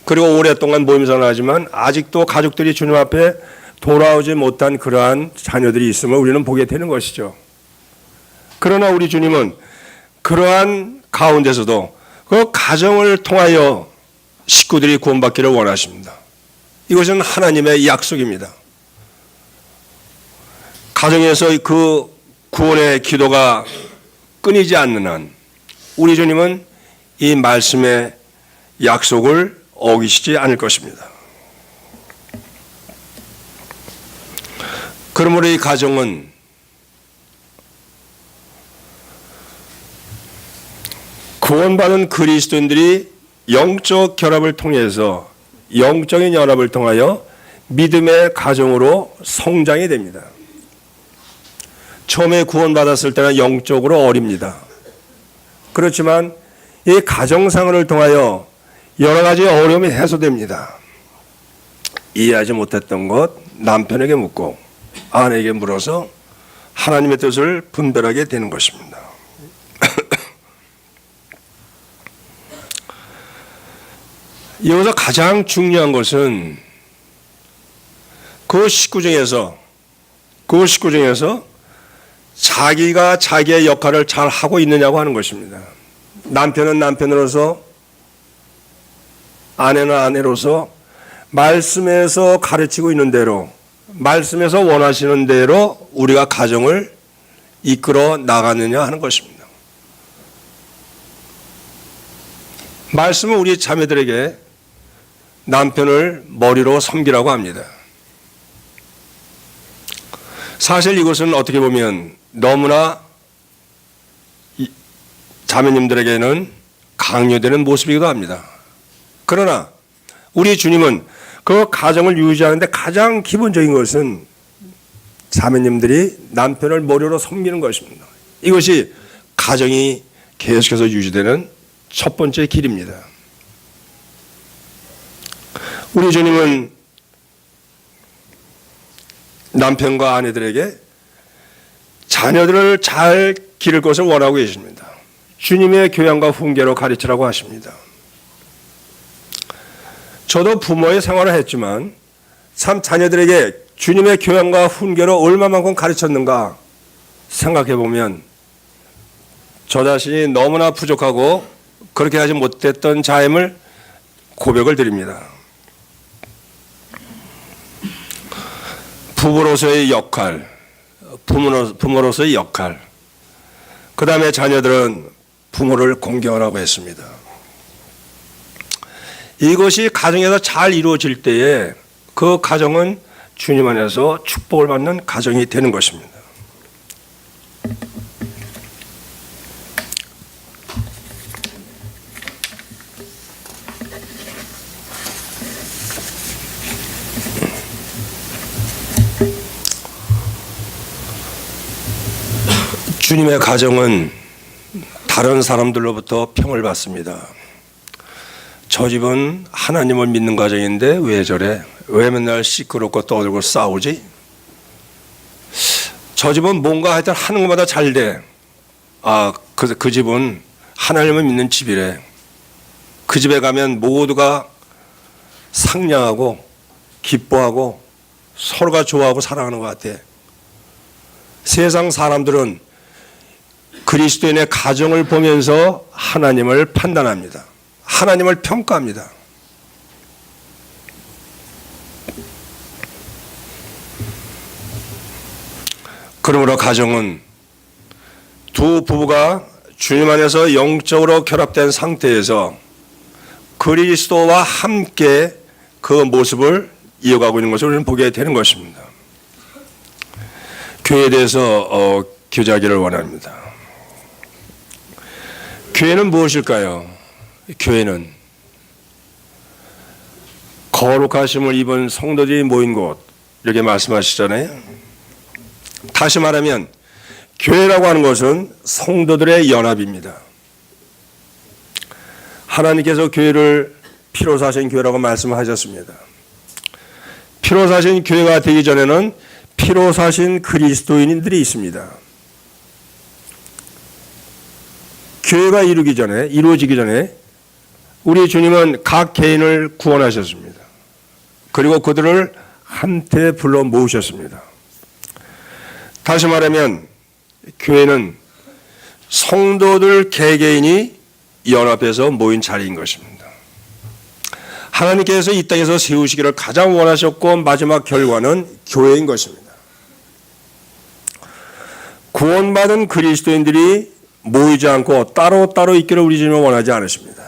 그리고 오랫동안 모임생활을 하지만 아직도 가족들이 주님 앞에 돌아오지 못한 그러한 자녀들이 있음을 우리는 보게 되는 것이죠. 그러나 우리 주님은 그러한 가운데서도 그 가정을 통하여 식구들이 구원받기를 원하십니다. 이것은 하나님의 약속입니다. 가정에서 그 구원의 기도가 끊이지 않는 한 우리 주님은 이 말씀의 약속을 어기시지 않을 것입니다. 그러므로 이 가정은 구원받은 그리스도인들이 영적 결합을 통해서 영적인 연합을 통하여 믿음의 가정으로 성장이 됩니다. 처음에 구원받았을 때는 영적으로 어립니다. 그렇지만 이 가정생활을 통하여 여러 가지 어려움이 해소됩니다. 이해하지 못했던 것 남편에게 묻고 아내에게 물어서 하나님의 뜻을 분별하게 되는 것입니다. 여기서 가장 중요한 것은 그 식구 중에서 자기가 자기의 역할을 잘 하고 있느냐고 하는 것입니다. 남편은 남편으로서, 아내는 아내로서 말씀에서 가르치고 있는 대로, 말씀에서 원하시는 대로 우리가 가정을 이끌어 나가느냐 하는 것입니다. 말씀은 우리 자매들에게 남편을 머리로 섬기라고 합니다. 사실 이것은 어떻게 보면 너무나 자매님들에게는 강요되는 모습이기도 합니다. 그러나 우리 주님은 그 가정을 유지하는데 가장 기본적인 것은 자매님들이 남편을 머리로 섬기는 것입니다. 이것이 가정이 계속해서 유지되는 첫 번째 길입니다. 우리 주님은 남편과 아내들에게 자녀들을 잘 기를 것을 원하고 계십니다. 주님의 교양과 훈계로 가르치라고 하십니다. 저도 부모의 생활을 했지만 참 자녀들에게 주님의 교양과 훈계로 얼마만큼 가르쳤는가 생각해 보면 저 자신이 너무나 부족하고 그렇게 하지 못했던 자임을 고백을 드립니다. 부부로서의 역할, 부모로서의 역할, 그 다음에 자녀들은 부모를 공경하라고 했습니다. 이것이 가정에서 잘 이루어질 때에 그 가정은 주님 안에서 축복을 받는 가정이 되는 것입니다. 주님의 가정은 다른 사람들로부터 평을 받습니다. 저 집은 하나님을 믿는 가정인데 왜 저래? 왜 맨날 시끄럽고 떠들고 싸우지? 저 집은 뭔가 하여튼 하는 것마다 잘 돼. 그 집은 하나님을 믿는 집이래. 그 집에 가면 모두가 상냥하고 기뻐하고 서로가 좋아하고 사랑하는 것 같아. 세상 사람들은 그리스도인의 가정을 보면서 하나님을 판단합니다. 하나님을 평가합니다. 그러므로 가정은 두 부부가 주님 안에서 영적으로 결합된 상태에서 그리스도와 함께 그 모습을 이어가고 있는 것을 우리는 보게 되는 것입니다. 교회에 대해서 교제하기를 원합니다. 교회는 무엇일까요? 교회는 거룩하심을 입은 성도들이 모인 곳, 이렇게 말씀하시잖아요. 다시 말하면 교회라고 하는 것은 성도들의 연합입니다. 하나님께서 교회를 피로 사신 교회라고 말씀하셨습니다. 피로 사신 교회가 되기 전에는 피로 사신 그리스도인들이 있습니다. 교회가 이루어지기 전에 우리 주님은 각 개인을 구원하셨습니다. 그리고 그들을 한테 불러 모으셨습니다. 다시 말하면 교회는 성도들 개개인이 연합해서 모인 자리인 것입니다. 하나님께서 이 땅에서 세우시기를 가장 원하셨고 마지막 결과는 교회인 것입니다. 구원받은 그리스도인들이 모이지 않고 따로따로 있기를 우리 주님은 원하지 않으십니다.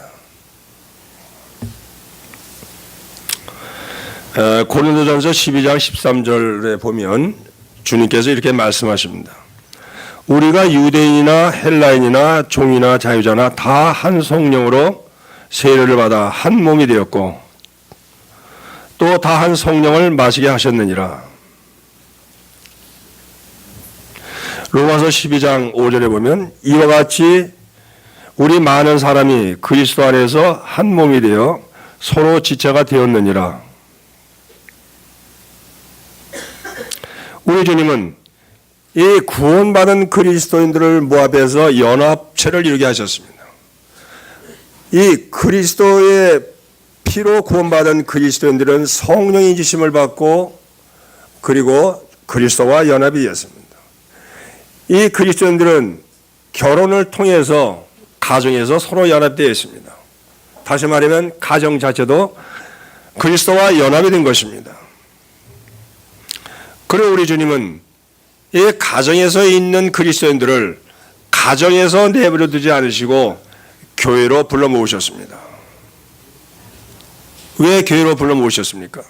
고린도전서 12장 13절에 보면 주님께서 이렇게 말씀하십니다. 우리가 유대인이나 헬라인이나 종이나 자유자나 다 한 성령으로 세례를 받아 한 몸이 되었고 또 다 한 성령을 마시게 하셨느니라. 로마서 12장 5절에 보면 이와 같이 우리 많은 사람이 그리스도 안에서 한 몸이 되어 서로 지체가 되었느니라. 우리 주님은 이 구원받은 그리스도인들을 모합해서 연합체를 이루게 하셨습니다. 이 그리스도의 피로 구원받은 그리스도인들은 성령의 인지심을 받고 그리고 그리스도와 연합이 되었습니다. 이 그리스도인들은 결혼을 통해서 가정에서 서로 연합되어 있습니다. 다시 말하면 가정 자체도 그리스도와 연합이 된 것입니다. 그리고 우리 주님은 이 가정에서 있는 그리스도인들을 가정에서 내버려 두지 않으시고 교회로 불러 모으셨습니다. 왜 교회로 불러 모으셨습니까?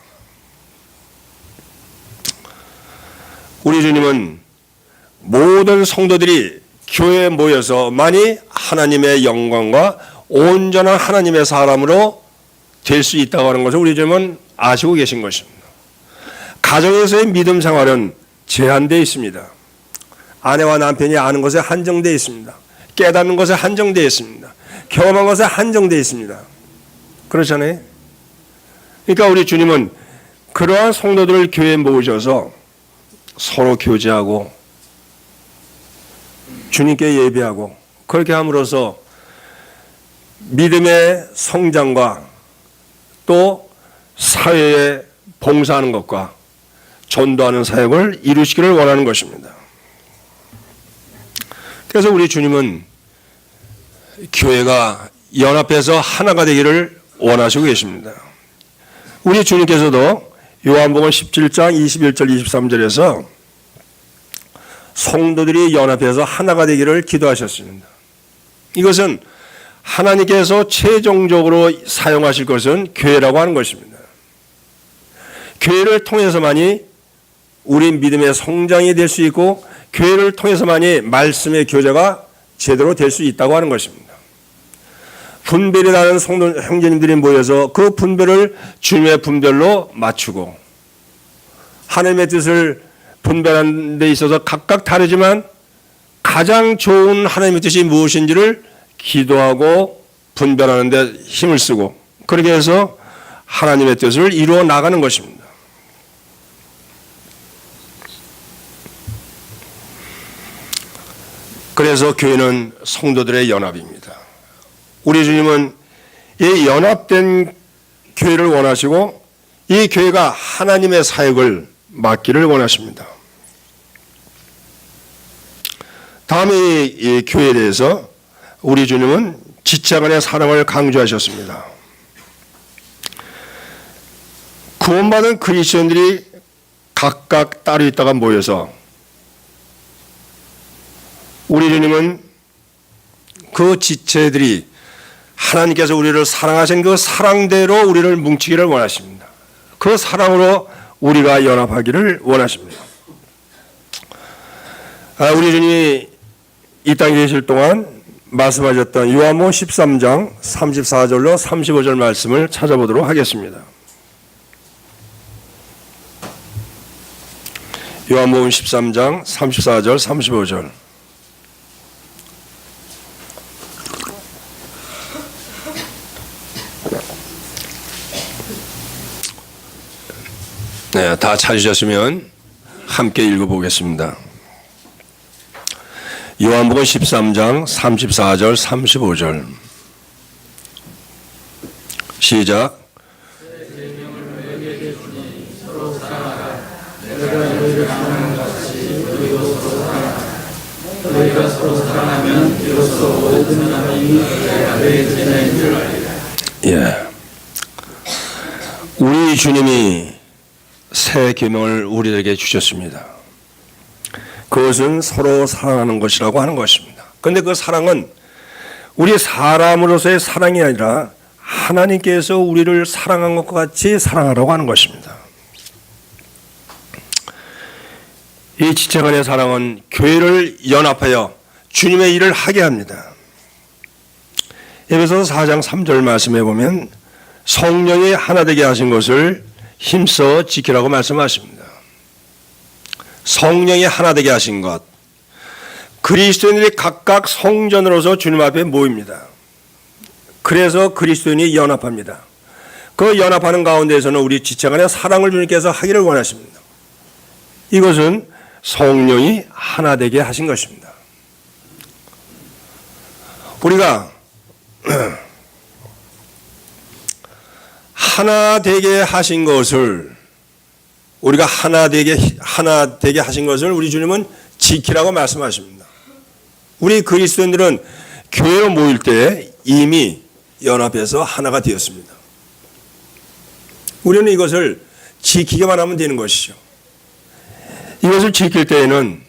우리 주님은 모든 성도들이 교회에 모여서 만이 하나님의 영광과 온전한 하나님의 사람으로 될 수 있다고 하는 것을 우리 주님은 아시고 계신 것입니다. 가정에서의 믿음 생활은 제한되어 있습니다. 아내와 남편이 아는 것에 한정되어 있습니다. 깨닫는 것에 한정되어 있습니다. 경험한 것에 한정되어 있습니다. 그렇잖아요. 그러니까 우리 주님은 그러한 성도들을 교회에 모으셔서 서로 교제하고 주님께 예배하고 그렇게 함으로써 믿음의 성장과 또 사회에 봉사하는 것과 전도하는 사역을 이루시기를 원하는 것입니다. 그래서 우리 주님은 교회가 연합해서 하나가 되기를 원하시고 계십니다. 우리 주님께서도 요한복음 17장 21절 23절에서 성도들이 연합해서 하나가 되기를 기도하셨습니다. 이것은 하나님께서 최종적으로 사용하실 것은 교회라고 하는 것입니다. 교회를 통해서만이 우리 믿음의 성장이 될 수 있고 교회를 통해서만이 말씀의 교제가 제대로 될 수 있다고 하는 것입니다. 분별이 나는 성도 형제님들이 모여서 그 분별을 주님의 분별로 맞추고 하나님의 뜻을 분별하는 데 있어서 각각 다르지만 가장 좋은 하나님의 뜻이 무엇인지를 기도하고 분별하는 데 힘을 쓰고 그렇게 해서 하나님의 뜻을 이루어 나가는 것입니다. 그래서 교회는 성도들의 연합입니다. 우리 주님은 이 연합된 교회를 원하시고 이 교회가 하나님의 사역을 맡기를 원하십니다. 다음에 이 교회에 대해서 우리 주님은 지체 간의 사랑을 강조하셨습니다. 구원받은 그리스도인들이 각각 따로 있다가 모여서 우리 주님은 그 지체들이 하나님께서 우리를 사랑하신 그 사랑대로 우리를 뭉치기를 원하십니다. 그 사랑으로 우리가 연합하기를 원하십니다. 우리 주님이 이 땅에 계실 동안 말씀하셨던 요한복음 13장 34절로 35절 말씀을 찾아보도록 하겠습니다. 요한복음 13장 34절 35절 네, 다 찾으셨으면 함께 읽어보겠습니다. 요한복음 13장 34절 35절 시작. 너희가 서로 사랑하면 비로소 모든 하나님이 너희 자녀인 줄 알리라. 예, 우리 주님이 새 계명을 우리에게 주셨습니다. 그것은 서로 사랑하는 것이라고 하는 것입니다. 그런데 그 사랑은 우리 사람으로서의 사랑이 아니라 하나님께서 우리를 사랑한 것과 같이 사랑하라고 하는 것입니다. 이 지체 간의 사랑은 교회를 연합하여 주님의 일을 하게 합니다. 에베소서 4장 3절 말씀해 보면 성령이 하나 되게 하신 것을 힘써 지키라고 말씀하십니다. 성령이 하나 되게 하신 것, 그리스도인들이 각각 성전으로서 주님 앞에 모입니다. 그래서 그리스도인이 연합합니다. 그 연합하는 가운데에서는 우리 지체 간의 사랑을 주님께서 하기를 원하십니다. 이것은 성령이 하나 되게 하신 것입니다. 우리가 하나 되게 하신 것을 우리가 하나 되게 하신 것을 우리 주님은 지키라고 말씀하십니다. 우리 그리스도인들은 교회로 모일 때 이미 연합해서 하나가 되었습니다. 우리는 이것을 지키기만 하면 되는 것이죠. 이것을 지킬 때에는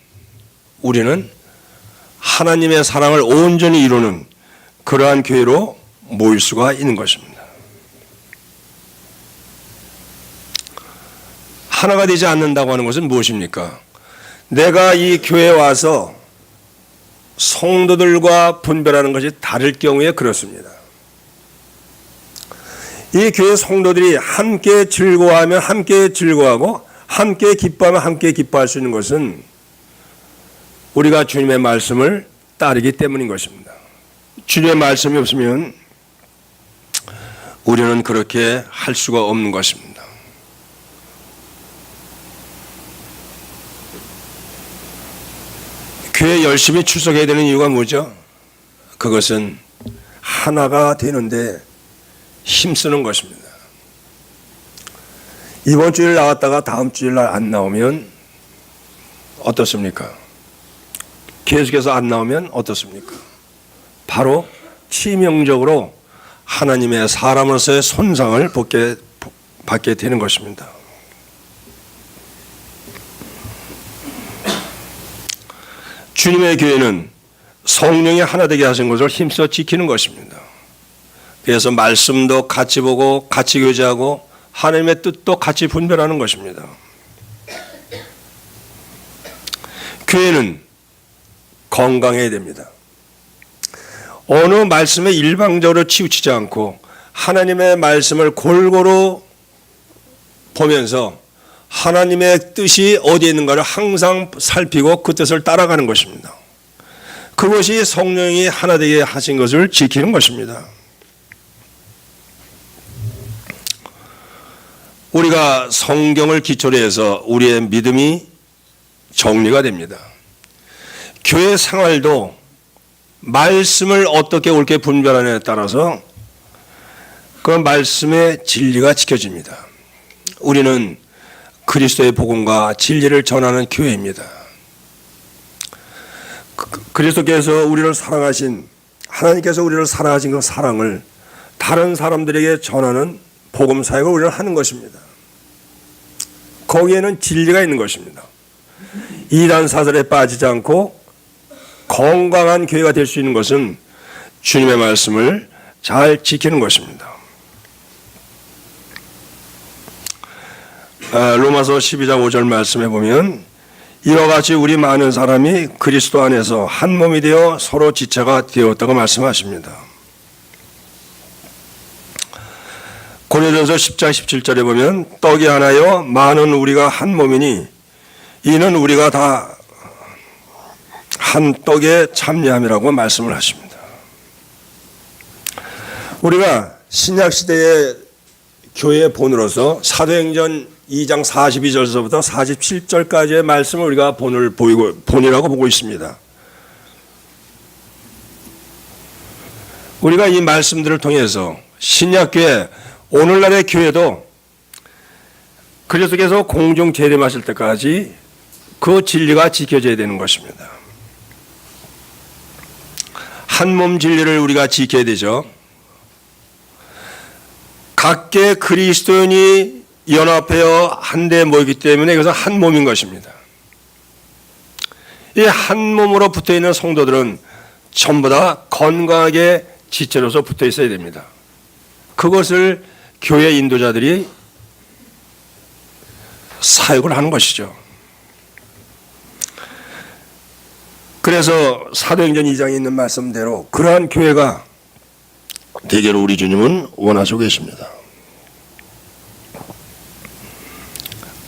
우리는 하나님의 사랑을 온전히 이루는 그러한 교회로 모일 수가 있는 것입니다. 하나가 되지 않는다고 하는 것은 무엇입니까? 내가 이 교회에 와서 성도들과 분별하는 것이 다를 경우에 그렇습니다. 이 교회 성도들이 함께 즐거워하면 함께 즐거워하고 함께 기뻐하면 함께 기뻐할 수 있는 것은 우리가 주님의 말씀을 따르기 때문인 것입니다. 주님의 말씀이 없으면 우리는 그렇게 할 수가 없는 것입니다. 교회에 열심히 출석해야 되는 이유가 뭐죠? 그것은 하나가 되는데 힘쓰는 것입니다. 이번 주일 나왔다가 다음 주일 날 안 나오면 어떻습니까? 계속해서 안 나오면 어떻습니까? 바로 치명적으로 하나님의 사람으로서의 손상을 받게 되는 것입니다. 주님의 교회는 성령이 하나 되게 하신 것을 힘써 지키는 것입니다. 그래서 말씀도 같이 보고 같이 교제하고 하나님의 뜻도 같이 분별하는 것입니다. 교회는 건강해야 됩니다. 어느 말씀에 일방적으로 치우치지 않고 하나님의 말씀을 골고루 보면서 하나님의 뜻이 어디에 있는가를 항상 살피고 그 뜻을 따라가는 것입니다. 그것이 성령이 하나 되게 하신 것을 지키는 것입니다. 우리가 성경을 기초로 해서 우리의 믿음이 정리가 됩니다. 교회 생활도 말씀을 어떻게 옳게 분별하느냐에 따라서 그 말씀의 진리가 지켜집니다. 우리는 그리스도의 복음과 진리를 전하는 교회입니다. 그리스도께서 우리를 사랑하신, 하나님께서 우리를 사랑하신 그 사랑을 다른 사람들에게 전하는 복음 사역을 우리는 하는 것입니다. 거기에는 진리가 있는 것입니다. 이단 사설에 빠지지 않고 건강한 교회가 될 수 있는 것은 주님의 말씀을 잘 지키는 것입니다. 로마서 12장 5절 말씀에 보면 이와 같이 우리 많은 사람이 그리스도 안에서 한 몸이 되어 서로 지체가 되었다고 말씀하십니다. 고린도전서 10장 17절에 보면 떡이 하나여 많은 우리가 한 몸이니 이는 우리가 다 한 떡에 참여함이라고 말씀을 하십니다. 우리가 신약시대의 교회의 본으로서 사도행전 2장 42절서부터 47절까지의 말씀을 우리가 본이라고 보고 있습니다. 우리가 이 말씀들을 통해서 신약교회, 오늘날의 교회도 그리스도께서 공중 재림하실 때까지 그 진리가 지켜져야 되는 것입니다. 한 몸 진리를 우리가 지켜야 되죠. 각계 그리스도인이 연합하여 한데 모이기 때문에 그래서 한 몸인 것입니다. 이 한 몸으로 붙어 있는 성도들은 전부 다 건강하게 지체로서 붙어 있어야 됩니다. 그것을 교회 인도자들이 사역을 하는 것이죠. 그래서 사도행전 2장에 있는 말씀대로 그러한 교회가 대개로 우리 주님은 원하시고 계십니다.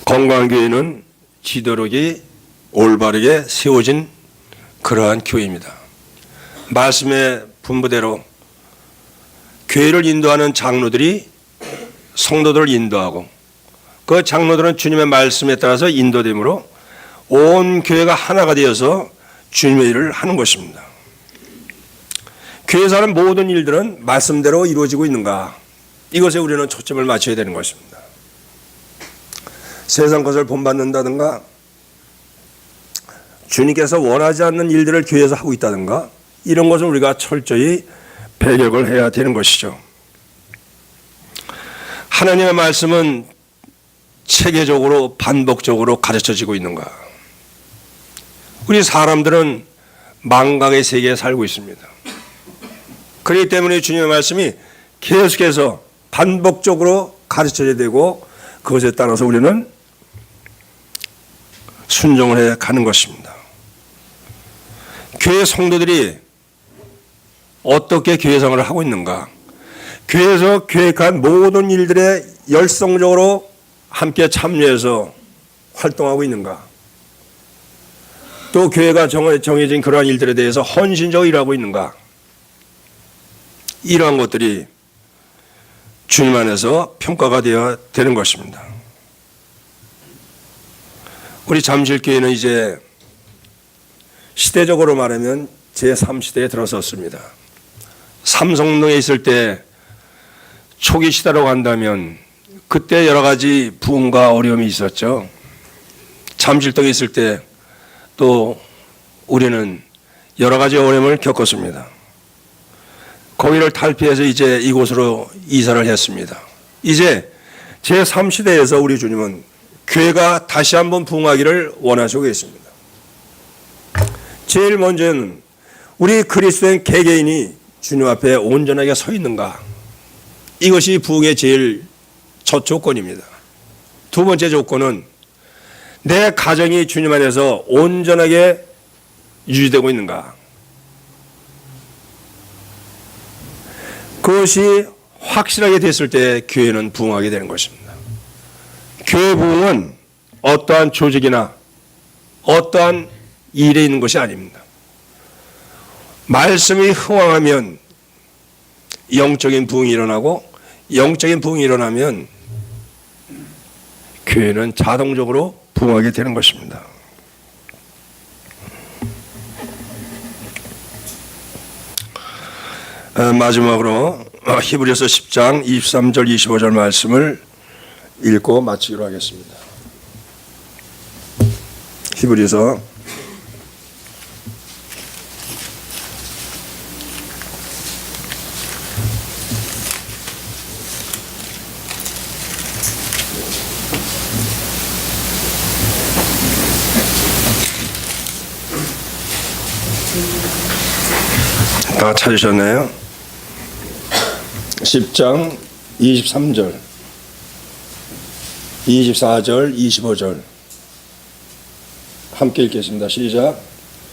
건강한 교회는 지도력이 올바르게 세워진 그러한 교회입니다. 말씀의 분부대로 교회를 인도하는 장로들이 성도들을 인도하고 그 장로들은 주님의 말씀에 따라서 인도됨으로 온 교회가 하나가 되어서 주님의 일을 하는 것입니다. 교회에서 하는 모든 일들은 말씀대로 이루어지고 있는가? 이것에 우리는 초점을 맞춰야 되는 것입니다. 세상 것을 본받는다든가 주님께서 원하지 않는 일들을 교회에서 하고 있다든가 이런 것은 우리가 철저히 배격을 해야 되는 것이죠. 하나님의 말씀은 체계적으로 반복적으로 가르쳐지고 있는가? 우리 사람들은 망각의 세계에 살고 있습니다. 그렇기 때문에 주님의 말씀이 계속해서 반복적으로 가르쳐야 되고 그것에 따라서 우리는 순종을 해 가는 것입니다. 교회 성도들이 어떻게 교회 생활을 하고 있는가? 교회에서 계획한 모든 일들에 열성적으로 함께 참여해서 활동하고 있는가? 또 교회가 정해진 그러한 일들에 대해서 헌신적으로 일하고 있는가? 이러한 것들이 주님 안에서 평가가 되어야 되는 것입니다. 우리 잠실교회는 이제 시대적으로 말하면 제3시대에 들어섰습니다. 삼성동에 있을 때 초기 시대라고 한다면 그때 여러 가지 부흥과 어려움이 있었죠. 잠실동에 있을 때 또 우리는 여러 가지 어려움을 겪었습니다. 거기를 탈피해서 이제 이곳으로 이사를 했습니다. 이제 제3시대에서 우리 주님은 교회가 다시 한번 부흥하기를 원하시고 계십니다. 제일 먼저는 우리 그리스도인 개개인이 주님 앞에 온전하게 서 있는가? 이것이 부흥의 제일 첫 조건입니다. 두 번째 조건은 내 가정이 주님 안에서 온전하게 유지되고 있는가? 그것이 확실하게 됐을 때 교회는 부흥하게 되는 것입니다. 교회 부흥은 어떠한 조직이나 어떠한 일에 있는 것이 아닙니다. 말씀이 흥왕하면 영적인 부흥이 일어나고 영적인 부흥이 일어나면 교회는 자동적으로 부흥하게 되는 것입니다. 마지막으로 히브리서 10장 23절 25절 말씀을 읽고 마치기로 하겠습니다. 히브리서 다 찾으셨나요? 10장 23절 24절 25절 함께 읽겠습니다. 시작.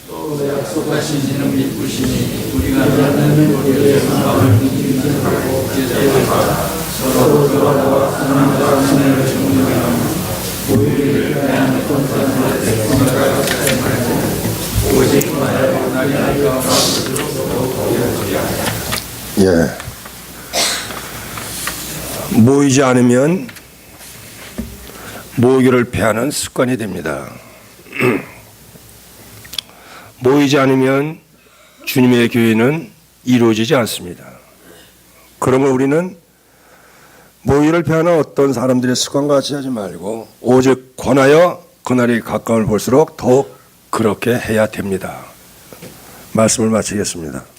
또 약속하신 이는 믿으시니 우리가 나는 우리의 마음을 인정하고 제자들과 서로 돌아와 하나님과 하나님을 존경하며 우리를 대하는 권사들의 대통령과 말고 오직 말하고 나리가 예. 모이지 않으면 모이기를 패하는 습관이 됩니다. 모이지 않으면 주님의 교회는 이루어지지 않습니다. 그러면 우리는 모이기를 패하는 어떤 사람들의 습관과 같이 하지 말고 오직 권하여 그날이 가까움을 볼수록 더욱 그렇게 해야 됩니다. 말씀을 마치겠습니다.